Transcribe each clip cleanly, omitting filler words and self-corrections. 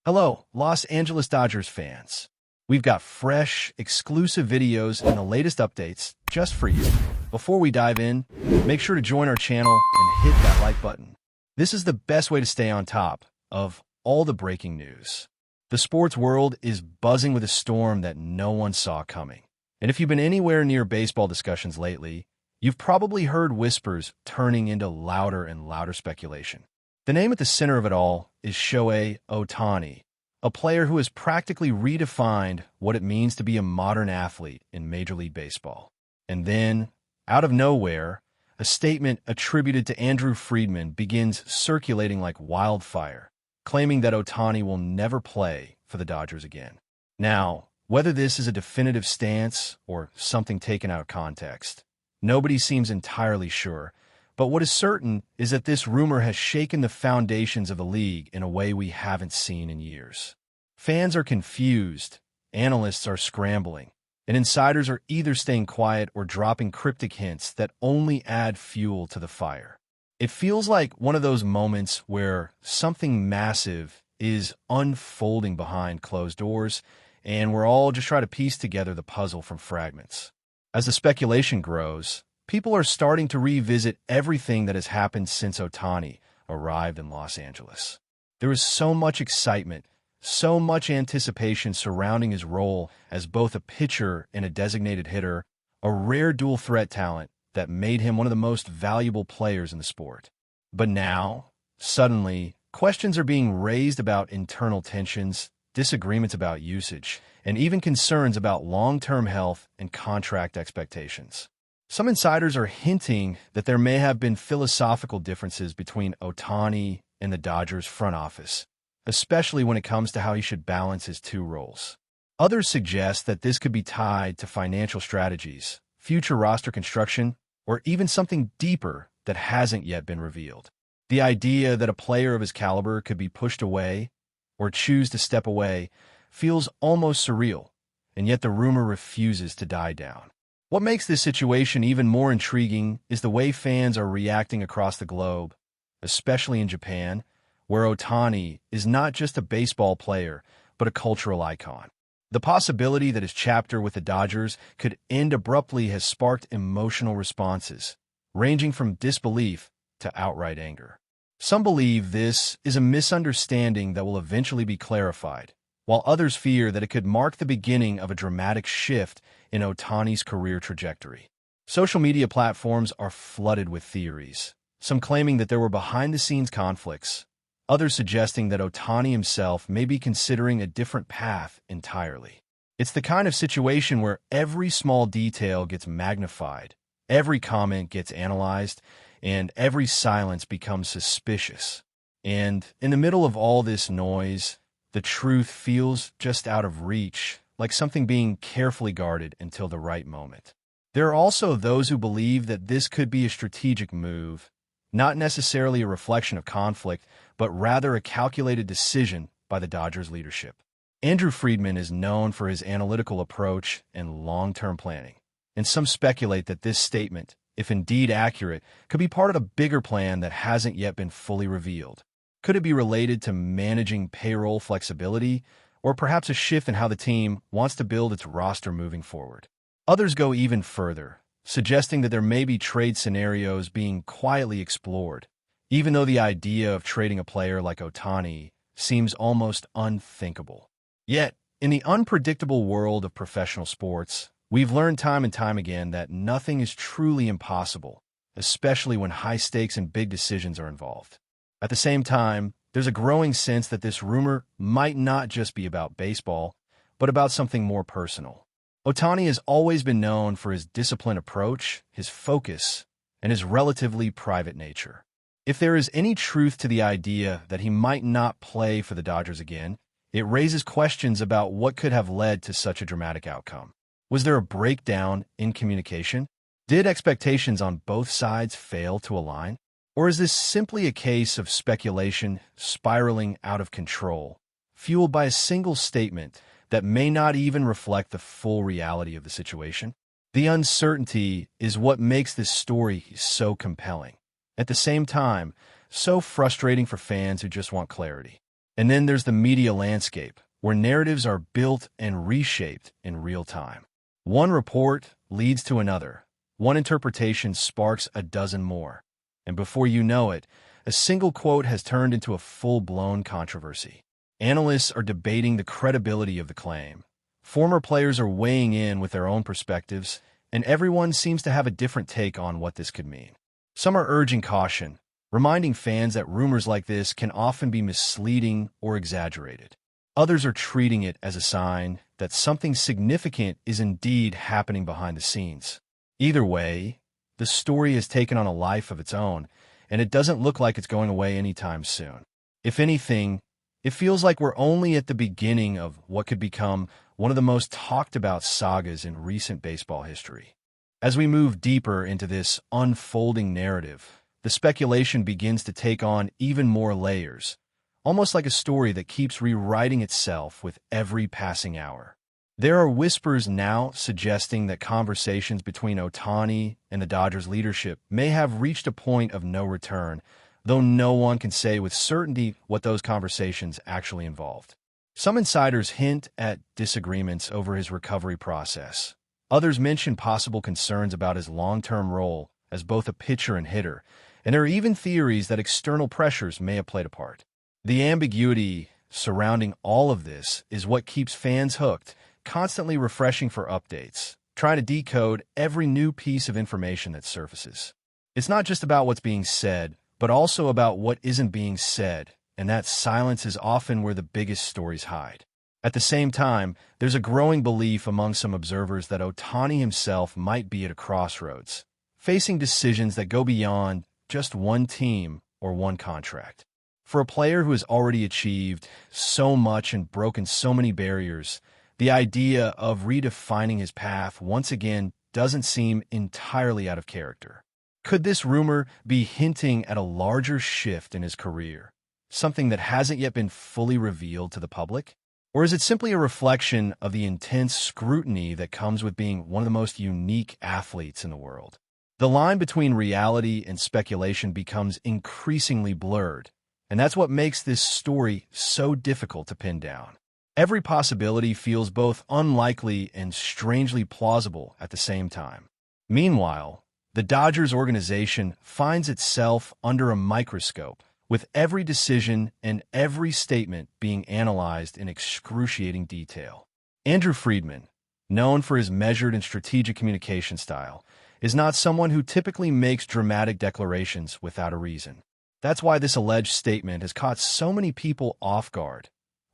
Hello, Los Angeles Dodgers fans. We've got fresh, exclusive videos and the latest updates just for you. Before we dive in, make sure to join our channel and hit that like button. This is the best way to stay on top of all the breaking news. The sports world is buzzing with a storm that no one saw coming. And if you've been anywhere near baseball discussions lately, you've probably heard whispers turning into louder and louder speculation. The name at the center of it all is Shohei Ohtani, a player who has practically redefined what it means to be a modern athlete in Major League Baseball. And then, out of nowhere, a statement attributed to Andrew Friedman begins circulating like wildfire, claiming that Ohtani will never play for the Dodgers again. Now, whether this is a definitive stance or something taken out of context, nobody seems entirely sure. But what is certain is that this rumor has shaken the foundations of the league in a way we haven't seen in years. Fans are confused, analysts are scrambling, and insiders are either staying quiet or dropping cryptic hints that only add fuel to the fire. It feels like one of those moments where something massive is unfolding behind closed doors, and we're all just trying to piece together the puzzle from fragments. As the speculation grows, people are starting to revisit everything that has happened since Ohtani arrived in Los Angeles. There is so much excitement, so much anticipation surrounding his role as both a pitcher and a designated hitter, a rare dual-threat talent that made him one of the most valuable players in the sport. But now, suddenly, questions are being raised about internal tensions, disagreements about usage, and even concerns about long-term health and contract expectations. Some insiders are hinting that there may have been philosophical differences between Ohtani and the Dodgers front office, especially when it comes to how he should balance his two roles. Others suggest that this could be tied to financial strategies, future roster construction, or even something deeper that hasn't yet been revealed. The idea that a player of his caliber could be pushed away or choose to step away feels almost surreal, and yet the rumor refuses to die down. What makes this situation even more intriguing is the way fans are reacting across the globe, especially in Japan, where Ohtani is not just a baseball player, but a cultural icon. The possibility that his chapter with the Dodgers could end abruptly has sparked emotional responses, ranging from disbelief to outright anger. Some believe this is a misunderstanding that will eventually be clarified, while others fear that it could mark the beginning of a dramatic shift in Ohtani's career trajectory. Social media platforms are flooded with theories, some claiming that there were behind-the-scenes conflicts, others suggesting that Ohtani himself may be considering a different path entirely. It's the kind of situation where every small detail gets magnified, every comment gets analyzed, and every silence becomes suspicious. And in the middle of all this noise, the truth feels just out of reach, like something being carefully guarded until the right moment. There are also those who believe that this could be a strategic move, not necessarily a reflection of conflict, but rather a calculated decision by the Dodgers leadership. Andrew Friedman is known for his analytical approach and long-term planning, and some speculate that this statement, if indeed accurate, could be part of a bigger plan that hasn't yet been fully revealed. Could it be related to managing payroll flexibility, or perhaps a shift in how the team wants to build its roster moving forward? Others go even further, suggesting that there may be trade scenarios being quietly explored, even though the idea of trading a player like Ohtani seems almost unthinkable. Yet, in the unpredictable world of professional sports, we've learned time and time again that nothing is truly impossible, especially when high stakes and big decisions are involved. At the same time, there's a growing sense that this rumor might not just be about baseball, but about something more personal. Ohtani has always been known for his disciplined approach, his focus, and his relatively private nature. If there is any truth to the idea that he might not play for the Dodgers again, it raises questions about what could have led to such a dramatic outcome. Was there a breakdown in communication? Did expectations on both sides fail to align? Or is this simply a case of speculation spiraling out of control, fueled by a single statement that may not even reflect the full reality of the situation? The uncertainty is what makes this story so compelling. At the same time, so frustrating for fans who just want clarity. And then there's the media landscape, where narratives are built and reshaped in real time. One report leads to another. One interpretation sparks a dozen more. And before you know it, a single quote has turned into a full-blown controversy. Analysts are debating the credibility of the claim. Former players are weighing in with their own perspectives, and everyone seems to have a different take on what this could mean. Some are urging caution, reminding fans that rumors like this can often be misleading or exaggerated. Others are treating it as a sign that something significant is indeed happening behind the scenes. Either way, the story has taken on a life of its own, and it doesn't look like it's going away anytime soon. If anything, it feels like we're only at the beginning of what could become one of the most talked about sagas in recent baseball history. As we move deeper into this unfolding narrative, the speculation begins to take on even more layers, almost like a story that keeps rewriting itself with every passing hour. There are whispers now suggesting that conversations between Ohtani and the Dodgers leadership may have reached a point of no return, though no one can say with certainty what those conversations actually involved. Some insiders hint at disagreements over his recovery process. Others mention possible concerns about his long-term role as both a pitcher and hitter, and there are even theories that external pressures may have played a part. The ambiguity surrounding all of this is what keeps fans hooked, constantly refreshing for updates, trying to decode every new piece of information that surfaces. It's not just about what's being said, but also about what isn't being said, and that silence is often where the biggest stories hide. At the same time, there's a growing belief among some observers that Ohtani himself might be at a crossroads, facing decisions that go beyond just one team or one contract. For a player who has already achieved so much and broken so many barriers, the idea of redefining his path once again doesn't seem entirely out of character. Could this rumor be hinting at a larger shift in his career, something that hasn't yet been fully revealed to the public? Or is it simply a reflection of the intense scrutiny that comes with being one of the most unique athletes in the world? The line between reality and speculation becomes increasingly blurred, and that's what makes this story so difficult to pin down. Every possibility feels both unlikely and strangely plausible at the same time. Meanwhile, the Dodgers organization finds itself under a microscope, with every decision and every statement being analyzed in excruciating detail. Andrew Friedman, known for his measured and strategic communication style, is not someone who typically makes dramatic declarations without a reason. That's why this alleged statement has caught so many people off guard,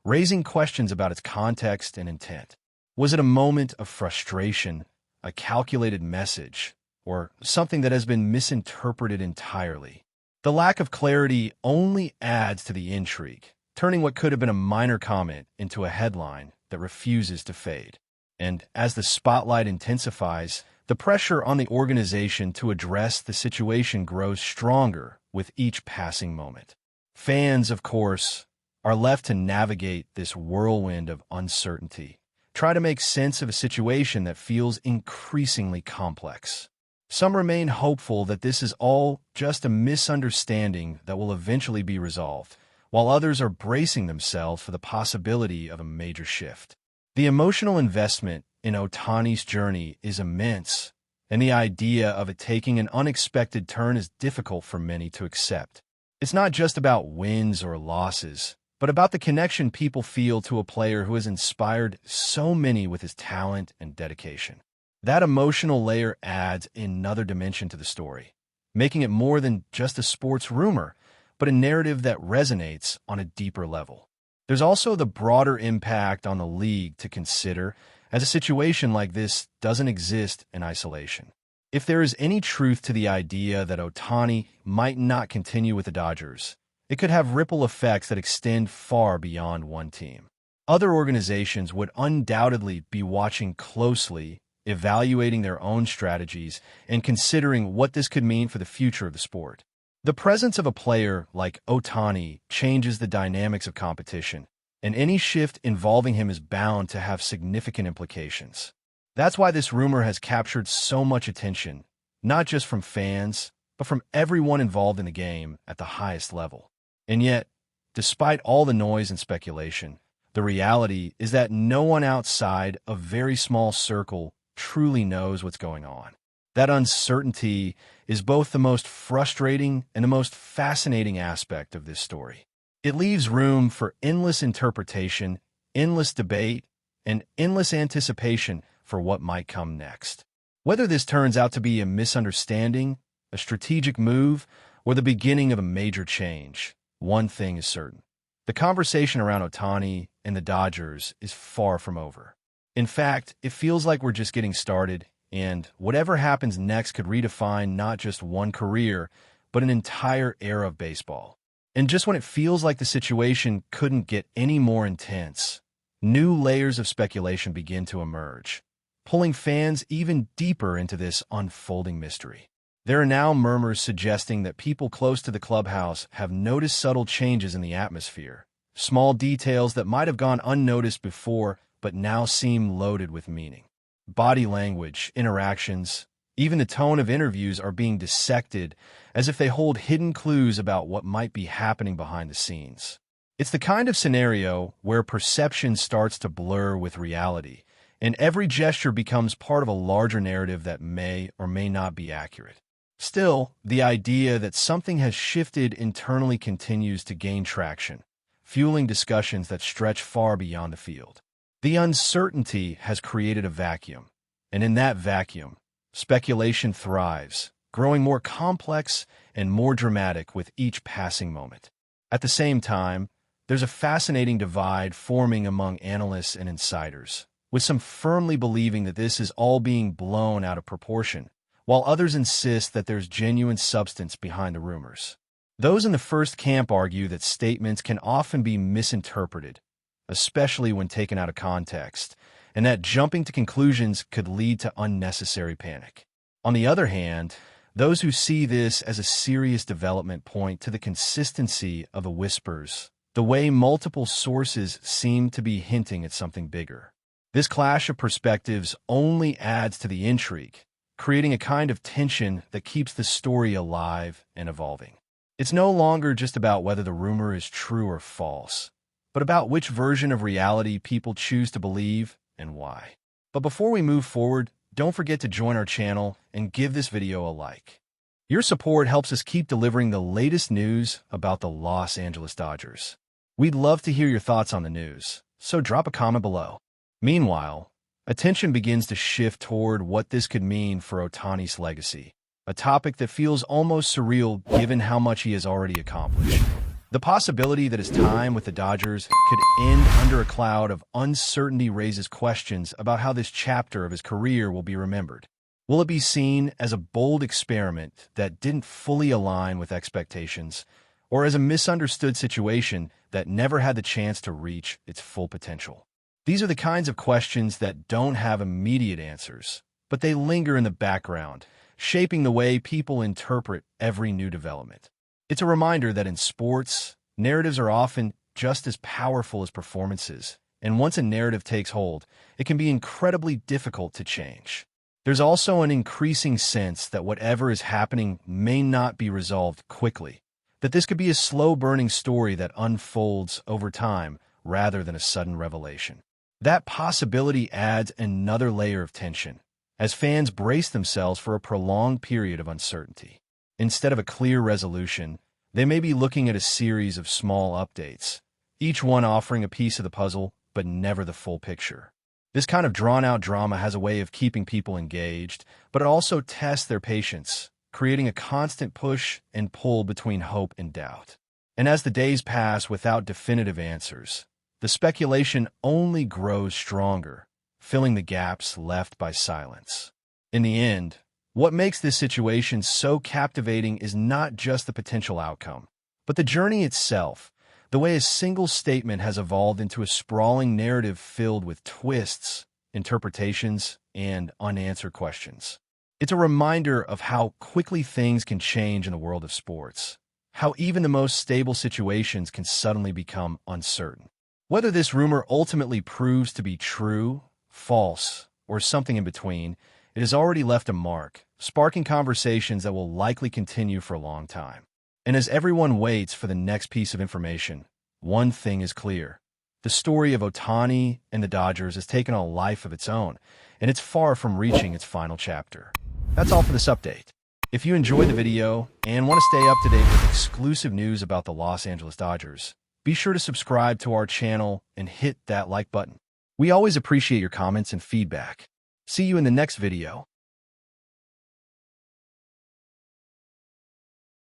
raising questions about its context and intent. Was it a moment of frustration, a calculated message, or something that has been misinterpreted entirely? The lack of clarity only adds to the intrigue, turning what could have been a minor comment into a headline that refuses to fade. And as the spotlight intensifies, the pressure on the organization to address the situation grows stronger with each passing moment. Fans, of course, are left to navigate this whirlwind of uncertainty, try to make sense of a situation that feels increasingly complex. Some remain hopeful that this is all just a misunderstanding that will eventually be resolved, while others are bracing themselves for the possibility of a major shift. The emotional investment in Ohtani's journey is immense, and the idea of it taking an unexpected turn is difficult for many to accept. It's not just about wins or losses, but about the connection people feel to a player who has inspired so many with his talent and dedication. That emotional layer adds another dimension to the story, making it more than just a sports rumor, but a narrative that resonates on a deeper level. There's also the broader impact on the league to consider, as a situation like this doesn't exist in isolation. If there is any truth to the idea that Ohtani might not continue with the Dodgers, it could have ripple effects that extend far beyond one team. Other organizations would undoubtedly be watching closely, evaluating their own strategies, and considering what this could mean for the future of the sport. The presence of a player like Ohtani changes the dynamics of competition, and any shift involving him is bound to have significant implications. That's why this rumor has captured so much attention, not just from fans, but from everyone involved in the game at the highest level. And yet, Despite all the noise and speculation, the reality is that no one outside a very small circle truly knows what's going on. That uncertainty is both the most frustrating and the most fascinating aspect of this story. It leaves room for endless interpretation, endless debate, and endless anticipation for what might come next. Whether this turns out to be a misunderstanding, a strategic move, or the beginning of a major change, one thing is certain. The conversation around Ohtani and the Dodgers is far from over. In fact, it feels like we're just getting started, and whatever happens next could redefine not just one career, but an entire era of baseball. And just when it feels like the situation couldn't get any more intense, new layers of speculation begin to emerge, pulling fans even deeper into this unfolding mystery. There are now murmurs suggesting that people close to the clubhouse have noticed subtle changes in the atmosphere, small details that might have gone unnoticed before but now seem loaded with meaning. Body language, interactions, even the tone of interviews are being dissected as if they hold hidden clues about what might be happening behind the scenes. It's the kind of scenario where perception starts to blur with reality, and every gesture becomes part of a larger narrative that may or may not be accurate. Still, the idea that something has shifted internally continues to gain traction, fueling discussions that stretch far beyond the field. The uncertainty has created a vacuum, and in that vacuum, speculation thrives, growing more complex and more dramatic with each passing moment. At the same time, there's a fascinating divide forming among analysts and insiders, with some firmly believing that this is all being blown out of proportion, while others insist that there's genuine substance behind the rumors. Those in the first camp argue that statements can often be misinterpreted, especially when taken out of context, and that jumping to conclusions could lead to unnecessary panic. On the other hand, those who see this as a serious development point to the consistency of the whispers, the way multiple sources seem to be hinting at something bigger. This clash of perspectives only adds to the intrigue, creating a kind of tension that keeps the story alive and evolving. It's no longer just about whether the rumor is true or false, but about which version of reality people choose to believe and why. But before we move forward, don't forget to join our channel and give this video a like. Your support helps us keep delivering the latest news about the Los Angeles Dodgers. We'd love to hear your thoughts on the news, so drop a comment below. Meanwhile, attention begins to shift toward what this could mean for Ohtani's legacy, a topic that feels almost surreal given how much he has already accomplished. The possibility that his time with the Dodgers could end under a cloud of uncertainty raises questions about how this chapter of his career will be remembered. Will it be seen as a bold experiment that didn't fully align with expectations, or as a misunderstood situation that never had the chance to reach its full potential? These are the kinds of questions that don't have immediate answers, but they linger in the background, shaping the way people interpret every new development. It's a reminder that in sports, narratives are often just as powerful as performances, and once a narrative takes hold, it can be incredibly difficult to change. There's also an increasing sense that whatever is happening may not be resolved quickly, that this could be a slow-burning story that unfolds over time rather than a sudden revelation. That possibility adds another layer of tension, as fans brace themselves for a prolonged period of uncertainty. Instead of a clear resolution, they may be looking at a series of small updates, each one offering a piece of the puzzle, but never the full picture. This kind of drawn-out drama has a way of keeping people engaged, but it also tests their patience, creating a constant push and pull between hope and doubt. And as the days pass without definitive answers, the speculation only grows stronger, filling the gaps left by silence. In the end, what makes this situation so captivating is not just the potential outcome, but the journey itself, the way a single statement has evolved into a sprawling narrative filled with twists, interpretations, and unanswered questions. It's a reminder of how quickly things can change in the world of sports, how even the most stable situations can suddenly become uncertain. Whether this rumor ultimately proves to be true, false, or something in between, it has already left a mark, sparking conversations that will likely continue for a long time. And as everyone waits for the next piece of information, one thing is clear. The story of Ohtani and the Dodgers has taken a life of its own, and it's far from reaching its final chapter. That's all for this update. If you enjoyed the video and want to stay up to date with exclusive news about the Los Angeles Dodgers, be sure to subscribe to our channel and hit that like button. We always appreciate your comments and feedback. See you in the next video.